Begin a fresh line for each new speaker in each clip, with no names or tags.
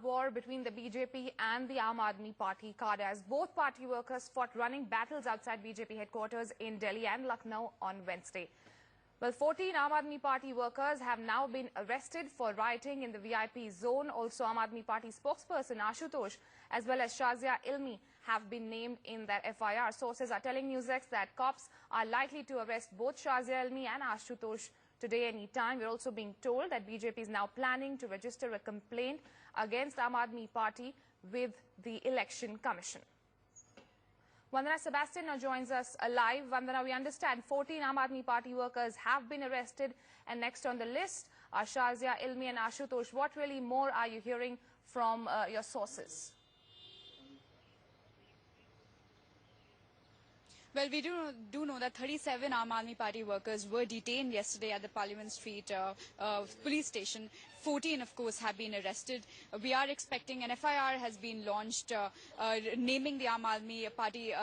war between the BJP and the Aam Aadmi Party card as both party workers fought running battles outside BJP headquarters in Delhi and Lucknow on Wednesday. Well, 14 Aam Aadmi Party workers have now been arrested for rioting in the VIP zone. Also, Aam Aadmi Party spokesperson Ashutosh as well as Shazia Ilmi have been named in their FIR. Sources are telling NewsX that cops are likely to arrest both Shazia Ilmi and Ashutosh today anytime. We're also being told that BJP is now planning to register a complaint against Aam Aadmi Party with the Election Commission. Vandana Sebastian now joins us live. Vandana, we understand 14 Aam Aadmi Party workers have been arrested, and next on the list are Shazia Ilmi and Ashutosh. What really more are you hearing from your sources?
Well, we do know that 37 Aam Aadmi Party workers were detained yesterday at the Parliament Street police station. 14, of course, have been arrested. We are expecting an FIR has been launched naming the Aam Aadmi Party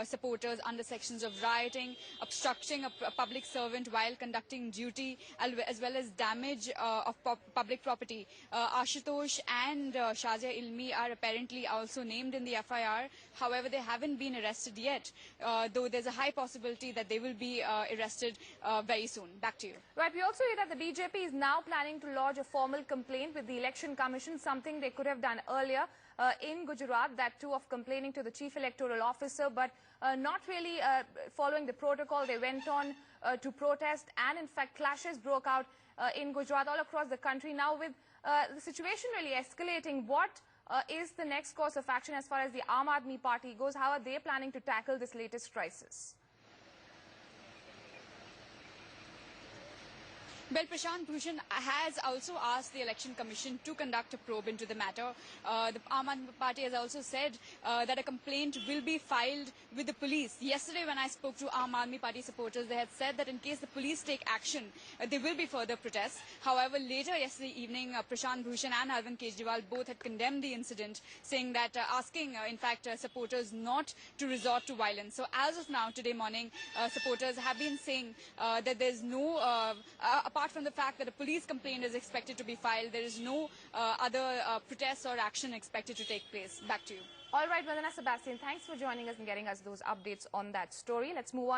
supporters under sections of rioting, obstructing a public servant while conducting duty, as well as damage of public property. Ashutosh and Shazia Ilmi are apparently also named in the FIR. However, they haven't been arrested yet, though there's a high possibility that they will be arrested very soon. Back to you.
Right. We also hear that the BJP is now planning to lodge a formal complaint with the Election Commission, something they could have done earlier in Gujarat, that too of complaining to the Chief Electoral Officer, but not really following the protocol. They went on to protest, and in fact clashes broke out in Gujarat all across the country. Now with the situation really escalating, what is the next course of action as far as the Aam Aadmi Party goes? How are they planning to tackle this latest crisis?
Well, Prashant Bhushan has also asked the Election Commission to conduct a probe into the matter. The Aam Aadmi Party has also said that a complaint will be filed with the police. Yesterday, when I spoke to Aam Aadmi Party supporters, they had said that in case the police take action, there will be further protests. However, later yesterday evening, Prashant Bhushan and Arvind Kejriwal both had condemned the incident, saying that asking, in fact, supporters not to resort to violence. So as of now, today morning, supporters have been saying that there's no apart from the fact that a police complaint is expected to be filed, there is no other protests or action expected to take place. Back to you.
All right, Vandana Sebastian, thanks for joining us and getting us those updates on that story. Let's move on.